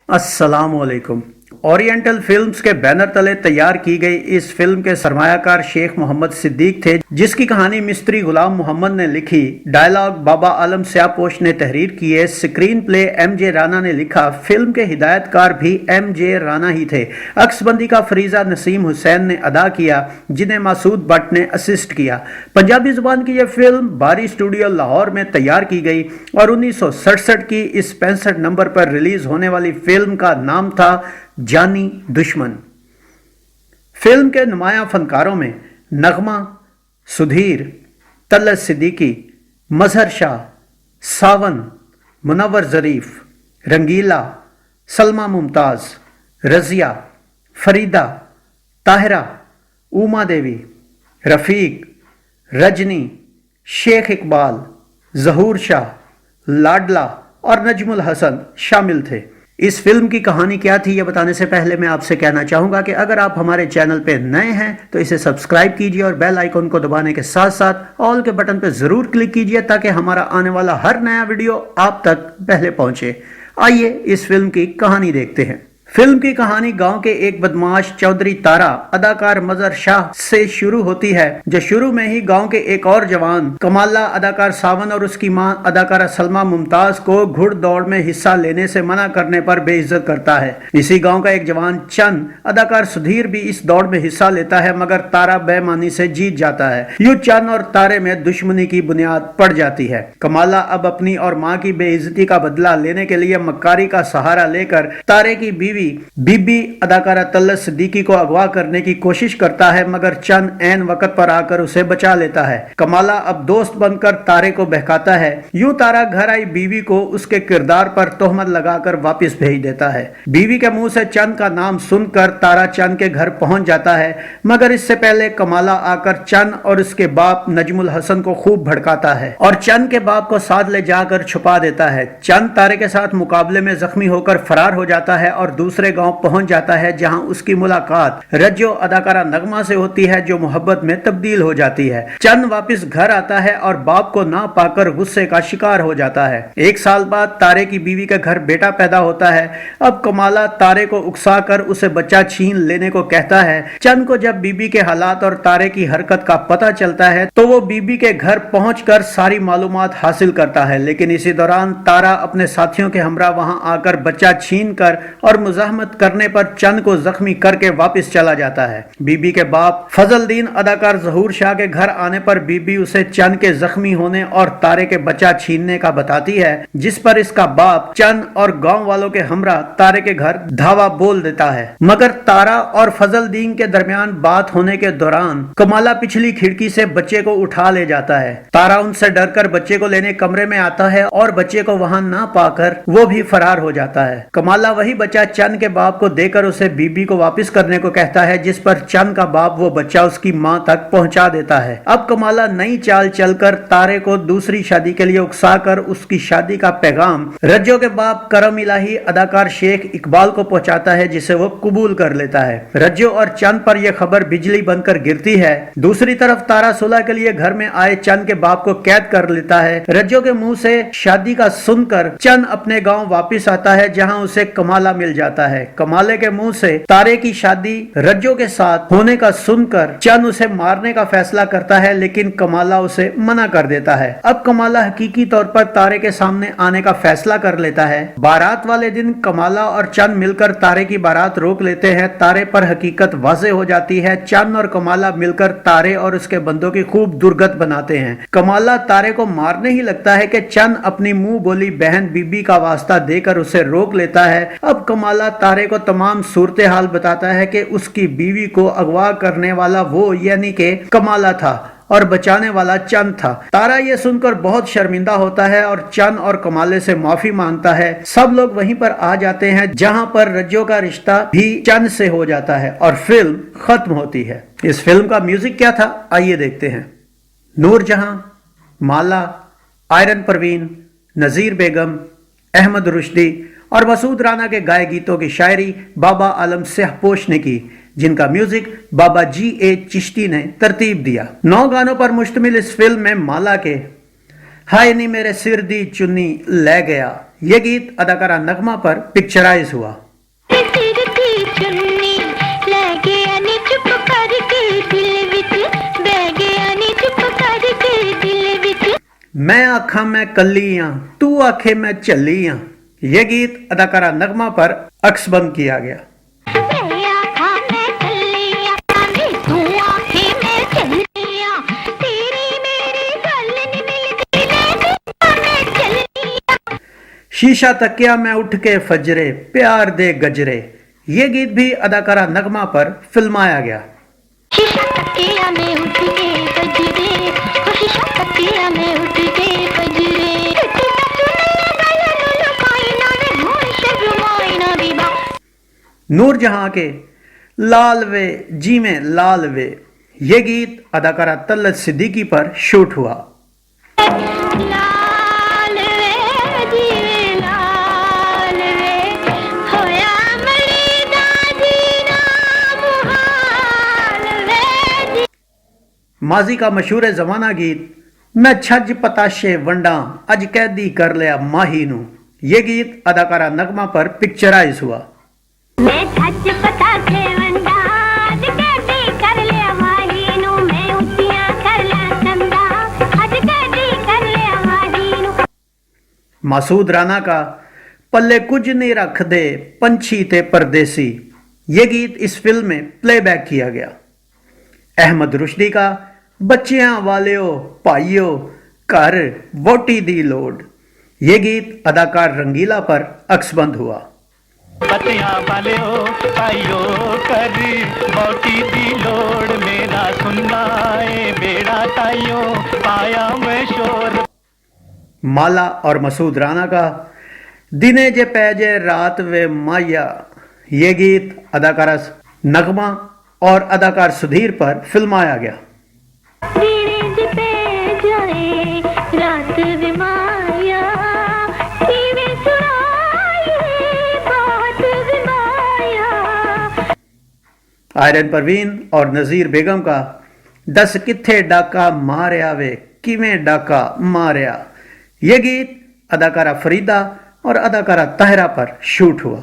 अस्सलाम वालेकुम। Oriental films के बैनर तले तैयार की गई इस फिल्म के सरमायाकार शेख मोहम्मद सिद्दीक थे, जिसकी कहानी मिस्त्री गुलाम मोहम्मद ने लिखी, डायलॉग बाबा आलम स्यापोश ने तहरीर किए, स्क्रीन प्ले एम.जे. राना ने लिखा। फिल्म के हिदायतकार भी एम.जे. राना ही थे। अक्सबंदी का फरीजा नसीम हुसैन ने अदा किया, जिन्हें मासूद भट्ट ने असिस्ट किया। पंजाबी जुबान की यह फिल्म बारी स्टूडियो लाहौर में तैयार की गई और 1967 की इस 65 नंबर पर रिलीज होने वाली फिल्म का नाम था जानी दुश्मन। फिल्म के नुमाया फनकारों में नगमा, सुधीर, तलत सिद्दीकी, मजहर शाह, सावन, मुनव्वर ज़रीफ, रंगीला, सलमा मुमताज़, रज़िया, फरीदा, ताहिरा, उमा देवी, रफ़ीक, रजनी, शेख इकबाल, ज़हूर शाह, लाडला और नजमुल हसन शामिल थे। इस फिल्म की कहानी क्या थी, यह बताने से पहले मैं आपसे कहना चाहूंगा कि अगर आप हमारे चैनल पे नए हैं तो इसे सब्सक्राइब कीजिए और बेल आइकन को दबाने के साथ साथ ऑल के बटन पे जरूर क्लिक कीजिए ताकि हमारा आने वाला हर नया वीडियो आप तक पहले पहुंचे। आइए इस फिल्म की कहानी देखते हैं। फिल्म की कहानी गांव के एक बदमाश चौधरी तारा अदाकार मजहर शाह से शुरू होती है, जो शुरू में ही गांव के एक और जवान कमाला अदाकार सावन और उसकी मां अदाकारा सलमा मुमताज को घुड़ दौड़ में हिस्सा लेने से मना करने पर बेइज्जत करता है। इसी गांव का एक जवान चंद अदाकार सुधीर भी इस दौड़ में हिस्सा लेता है, मगर तारा बेईमानी से जीत जाता है। यूं चंद और तारे में दुश्मनी की बुनियाद पड़ जाती है। कमाला अब अपनी और मां की बेइज्जती का बदला लेने के लिए मक्कारी का सहारा लेकर तारे की बीबी अदाकारा तलत सिद्दीकी को अगवा करने की कोशिश करता है, मगर चंद ऐन वक्त पर आकर उसे बचा लेता है। कमाला अब दोस्त बनकर तारे को बहकाता है। यूं तारा घर आई बीवी को उसके किरदार पर तोहमत लगाकर वापस भेज देता है। बीवी के मुंह से चंद का नाम सुनकर तारा चंद के घर पहुंच जाता है, मगर इससे पहले कमाला आकर चंद और उसके बाप नजमुल हसन को खूब भड़काता है और चंद के बाप को साथ ले जाकर छुपा देता है। चंद तारे के साथ मुकाबले में जख्मी होकर फरार हो जाता है और दूसरे गांव पहुंच जाता है, जहां उसकी मुलाकात रज्जो अदाकारा नगमा से होती है, जो मोहब्बत में तब्दील हो जाती है। चंद वापस घर आता है और बाप को ना पाकर गुस्से का शिकार हो जाता है। एक साल बाद तारे की बीवी के घर बेटा पैदा होता है। अब कमाला तारे को उकसाकर उसे बच्चा छीन लेने को कहता है। चंद को जब बीबी के हालात और तारे की हरकत का पता चलता है तो वो बीबी के घर पहुंचकर सारी मालूमात हासिल करता है, लेकिन इसी दौरान तारा अपने साथियों के हमरा वहां आकर बच्चा छीन कर और मुजाहमत करने पर चंद को जख्मी करके वापस चला जाता है। बीबी के बाप फजलदीन अदाकार ज़हूर शाह के घर आने पर बीबी उसे चंद के जख्मी होने और तारे के बच्चा छीनने का बताती है, जिस पर इसका बाप चंद और गांव वालों के हमरा तारे के घर धावा बोल देता है। मगर तारा और फजलदीन के दरमियान बात होने के दौरान कमाला पिछली खिड़की से बच्चे को उठा ले जाता है। तारा उनसे डरकर बच्चे को लेने कमरे में आता है और बच्चे को वहां ना पाकर वो भी फरार हो जाता है। कमाला वही बच्चा चंद के बाप को देकर उसे बीबी को वापस करने को कहता है, जिस पर चंद का बाप वो बच्चा उसकी मां तक पहुंचा देता है। अब कमाला नई चाल चलकर तारे को दूसरी शादी के लिए उकसाकर उसकी शादी का पैगाम रज्जो के बाप करम इलाही अदाकार शेख इकबाल को पहुंचाता है, जिसे वो कबूल कर लेता है। रज्जो और चंद पर यह खबर बिजली बनकर गिरती है। दूसरी तरफ तारा सुलह के लिए घर में आए चंद के बाप को कैद कर लेता है। रज्जो के मुंह से शादी का सुनकर चंद अपने गांव वापस आता है, जहां उसे कमाला मिल जाता है। कमाले के मुंह से तारे की शादी रज्जो के साथ होने का सुनकर चंद उसे मारने का फैसला करता है, लेकिन कमाला उसे मना कर देता है। अब कमाला हकीकी तौर पर तारे के सामने आने का फैसला कर लेता है। बारात वाले दिन कमाला और चंद मिलकर तारे की बारात रोक लेते हैं। तारे पर हकीकत वाज़ेह हो जाती है। चंद और कमाला मिलकर तारे और उसके बंदों की खूब दुर्गत बनाते हैं। कमाला तारे को मारने ही लगता है कि चंद अपनी मुंह बोली बहन बीबी का वास्ता देकर उसे रोक लेता है। अब कमाला तारे को तमाम सूरत हाल बताता है कि उसकी बीवी को अगवा करने वाला वो यानी कि कमाला था और बचाने वाला चंद था। तारा ये सुनकर बहुत शर्मिंदा होता है और चंद और कमाले से माफी मांगता है। सब लोग वहीं पर आ जाते हैं, जहां पर रज्जो का रिश्ता भी चंद से हो जाता है और फिल्म खत्म होती है। इस फिल्म का म्यूजिक क्या था, आइए देखते हैं। नूरजहां, माला, आयरन परवीन, नजीर बेगम, अहमद रुश्दी और मसूद राना के गाए गीतों की शायरी बाबा आलम स्यापोश ने की, जिनका म्यूजिक बाबा G.A. चिश्ती ने तरतीब दिया। 9 गानों पर मुश्तमिल इस फिल्म में माला के हाय नी मेरे सिर दी चुन्नी ले गया, یہ گیت اداکارہ نغمہ پر پکچرائز ہوا۔ میں آکھاں میں کلی ہاں تو آکھے میں چلی ہاں، یہ گیت اداکارہ نغمہ پر عکس بند کیا گیا۔ شیشہ تکیا میں اٹھ کے فجرے پیار دے گجرے، یہ گیت بھی اداکارہ نغمہ پر فلمایا گیا۔ نور جہاں کے لال وے جی میں لال وے، یہ گیت اداکارہ طلعت صدیقی پر شوٹ ہوا۔ ماضی کا مشہور زمانہ گیت میں چھج پتاشے ونڈاں اج قیدی کر لیا ماہی نو، یہ گیت اداکارہ نغمہ پر پکچرائز ہوا۔ میں چھج پتاشے ونڈاں اج قیدی کر لیا ماہی نو، میں اٹھیاں کر لیا چندا اج قیدی کر لیا ماہی نو۔ مسعود رانا کا پلے کچھ نہیں رکھ دے پنچھی تے پردیسی، یہ گیت اس فلم میں پلے بیک کیا گیا۔ احمد رشدی کا بچیاں والیو پائیو کر ووٹی دی لوڑ، یہ گیت اداکار رنگیلا پر عکس بند ہوا۔ بچیاں والیو پائیو کر ووٹی دی لوڑ، میرا سننا اے بیڑا تائیو پایا میں شور۔ مالا اور مسعود رانا کا دنے جے پیجے رات وے مایا، یہ گیت اداکارہ نغمہ اور اداکار سدھیر پر فلمایا گیا۔ آئرن پروین اور نذیر بیگم کا دس کتھے ڈاکا ماریا وے کیویں ڈاکا ماریا، یہ گیت اداکارہ فریدہ اور اداکارہ طاہرہ پر شوٹ ہوا۔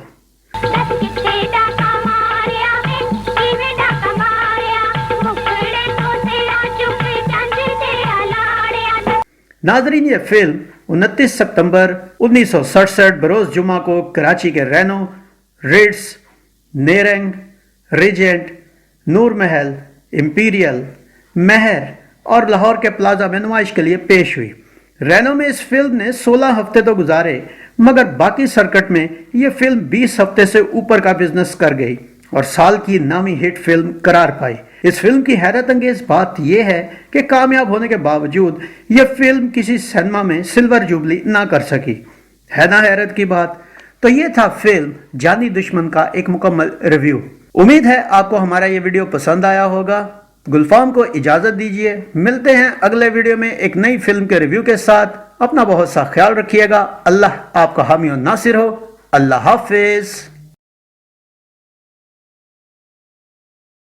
ناظرین، یہ فلم 29 ستمبر 1967 بروز جمعہ کو کراچی کے رینو، ریڈس، نیرنگ، ریجنٹ، نور محل، امپیریل، مہر اور لاہور کے پلازا میں نمائش کے لیے پیش ہوئی۔ رینو میں اس فلم نے 16 ہفتے تو گزارے، مگر باقی سرکٹ میں یہ فلم 20 ہفتے سے اوپر کا بزنس کر گئی اور سال کی نامی ہٹ فلم قرار پائی۔ اس فلم کی حیرت انگیز بات یہ ہے کہ کامیاب ہونے کے باوجود یہ فلم کسی سینما میں سلور جوبلی نہ کر سکی، ہے نا حیرت کی بات۔ تو یہ تھا فلم جانی دشمن کا ایک مکمل ریویو۔ امید ہے آپ کو ہمارا یہ ویڈیو پسند آیا ہوگا۔ گلفام کو اجازت دیجیے، ملتے ہیں اگلے ویڈیو میں ایک نئی فلم کے ریویو کے ساتھ۔ اپنا بہت سا خیال رکھیے گا۔ اللہ آپ کا حامی و ناصر ہو۔ اللہ حافظ۔